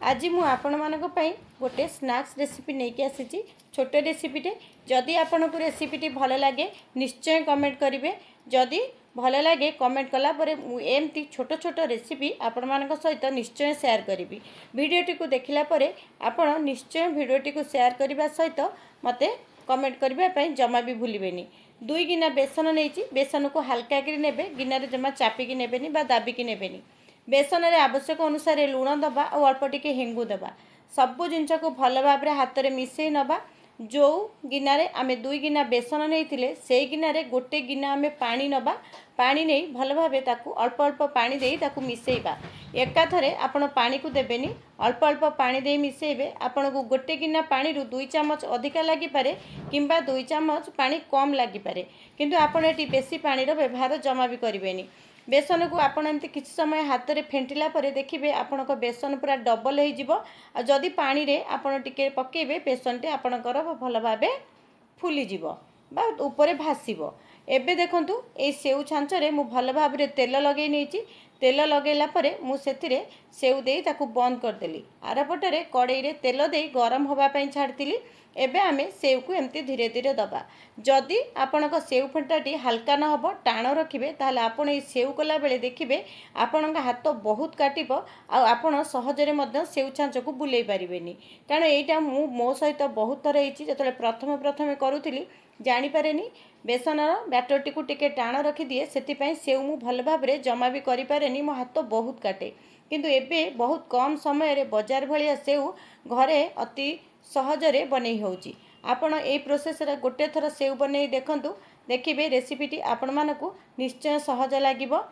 आज मु आपण मानक पई गोटे स्नैक्स रेसिपी नहीं आसी छोटे रेसिपीटे। जदि आपन को रेसिपीटी भल लगे निश्चय कमेंट करेंगे। जदि भल लगे कमेंट कला परे एमती छोट छोट रेसिपी आपण मानक सहित निश्चय शेयर करी। वीडियोटी को देखिला परे आपण निश्चय वीडियोटी को शेयर करने सहित मते कमेंट करने जमा भी भूलें। 2 गिना बेसन नहीं, बेसन को हल्का कर नेबे, गिनारे जमा चापिकी नेबेनी बा दाबिकी नेबेनी। बेसन रे आवश्यक अनुसार लुण दबा और अल्प टिके हेंगु दबा। सबु जिनस को भल भाव हाथ में मिसई नबा। जो गिनारे आमे 2 गिना बेसन नहीं से गिनारे गोटे गिना आमे पानी नबा। पानी नहीं भल भाव ताकू अल्प अल्प पानी देई ताकू मिसईबा। एकाथरे आपण पानी को देबेनी, अल्प अल्प पानी देई मिसईबे। आपण को गोटे गिना पानी रु 2 चामच अधिका लागि पारे किंबा 2 चामच पानी कम लागि पारे, किंतु आपण एटी बेसी पानी रो व्यवहार जमा भी करिवेनी। बेसन को आपण एमती किसी समय हाथ में फेंटिला परे देखिए आपण बेसन पूरा डबल हो जिवो। आ जदि पानी रे आपण टिके पकेबे बेसन टे आपणकर भल भाबे फुली जिवो बा ऊपर भासीबो। एबे देखंतु ए सेउ छांचरे मु भल भाबरे तेल लगे नेची। तेल लगेला परे मु सेथिरे सेउ देई ताकू बंद कर देली। आरपटरे कड़ाई रे तेल देई गरम होबा पई छाड़तिली। एबे आमे सेउ को एमती धीरे धीरे दबा। जदि आपणक सेउ फंटाटी हल्का न होबो टाण रखिबे ताहले आपण ए सेउ कला बेले देखिबे आपणक हाथ बहुत काटिबो आ आपण सहजरे मध्य सेउ छांच को बुलेई पारिबेनी। कारण एटा मो सहित बहुत थर हेची। जतले प्रथम प्रथम करूथिली जानि पारेनी बेसनर बैटरटी को टिके टाण रखी दिए, सेतिपई सेउ मु भल भाबरे जमा भी करि पारेनी, मो हाथ बहुत काटे। किंतु एबे बहुत कम समय रे बाजार भलिया सेउ घरे अति सहजरे बनै होउची। आपण ए प्रोसेस गोटे थर सेउ बनै देखंतु, देखिबे रेसिपीटी आपण मानकू निश्चय सहज लागिबो।